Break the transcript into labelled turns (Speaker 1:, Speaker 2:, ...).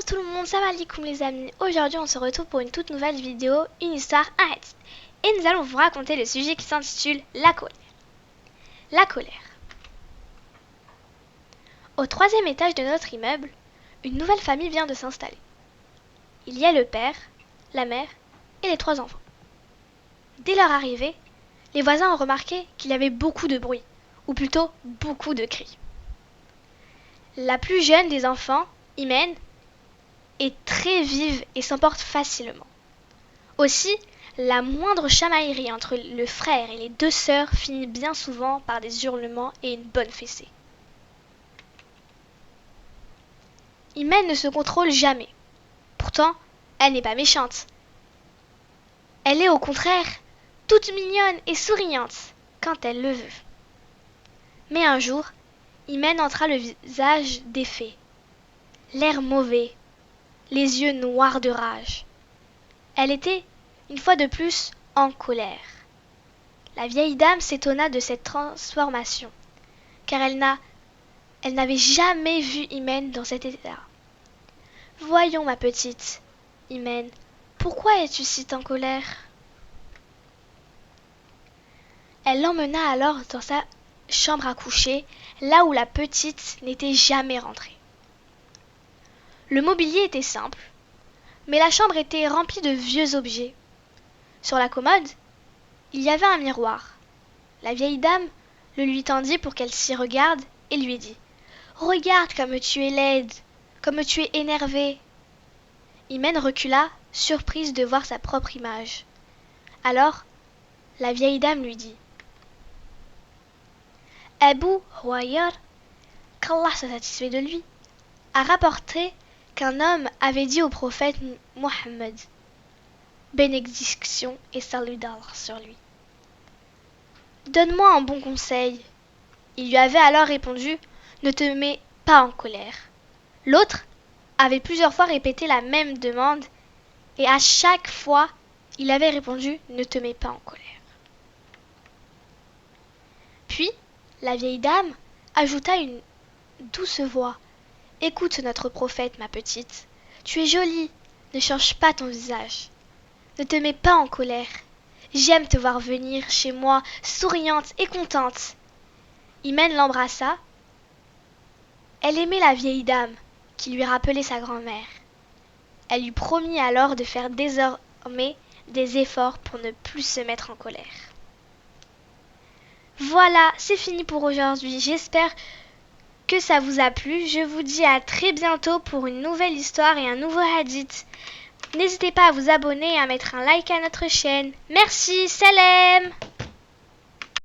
Speaker 1: tout le monde, salam alaikum les amis. Aujourd'hui on se retrouve pour une toute nouvelle vidéo, une histoire arrête. Et nous allons vous raconter le sujet qui s'intitule la colère. La colère. Au 3e étage de notre immeuble, une nouvelle famille vient de s'installer. Il y a le père, la mère et les 3 enfants. Dès leur arrivée, les voisins ont remarqué qu'il y avait beaucoup de bruit, ou plutôt beaucoup de cris. La plus jeune des enfants, Imen, est très vive et s'emporte facilement. Aussi, la moindre chamaillerie entre le frère et les 2 sœurs finit bien souvent par des hurlements et une bonne fessée. Imen ne se contrôle jamais. Pourtant, elle n'est pas méchante. Elle est au contraire toute mignonne et souriante quand elle le veut. Mais un jour, Imen entra le visage défait, l'air mauvais, les yeux noirs de rage. Elle était, une fois de plus, en colère. La vieille dame s'étonna de cette transformation, car elle n'avait jamais vu Imen dans cet état. « Voyons, ma petite, Imen, pourquoi es-tu si en colère ?» Elle l'emmena alors dans sa chambre à coucher, là où la petite n'était jamais rentrée. Le mobilier était simple, mais la chambre était remplie de vieux objets. Sur la commode, il y avait un miroir. La vieille dame le lui tendit pour qu'elle s'y regarde et lui dit « Regarde comme tu es laide, comme tu es énervée. » Imen recula, surprise de voir sa propre image. Alors, la vieille dame lui dit « Abu Hwayr, qu'Allah soit satisfait de lui, a rapporté qu'un homme avait dit au prophète Mohammed, bénédiction et salut d'Allah sur lui. Donne-moi un bon conseil. Il lui avait alors répondu, ne te mets pas en colère. L'autre avait plusieurs fois répété la même demande et à chaque fois, il avait répondu, ne te mets pas en colère. Puis, la vieille dame ajouta une douce voix. Écoute notre prophète, ma petite. Tu es jolie, ne change pas ton visage. Ne te mets pas en colère. J'aime te voir venir chez moi, souriante et contente. Imen l'embrassa. Elle aimait la vieille dame, qui lui rappelait sa grand-mère. Elle lui promit alors de faire désormais des efforts pour ne plus se mettre en colère. Voilà, c'est fini pour aujourd'hui. J'espère que ça vous a plu. Je vous dis à très bientôt pour une nouvelle histoire et un nouveau hadith. N'hésitez pas à vous abonner et à mettre un like à notre chaîne. Merci, salam!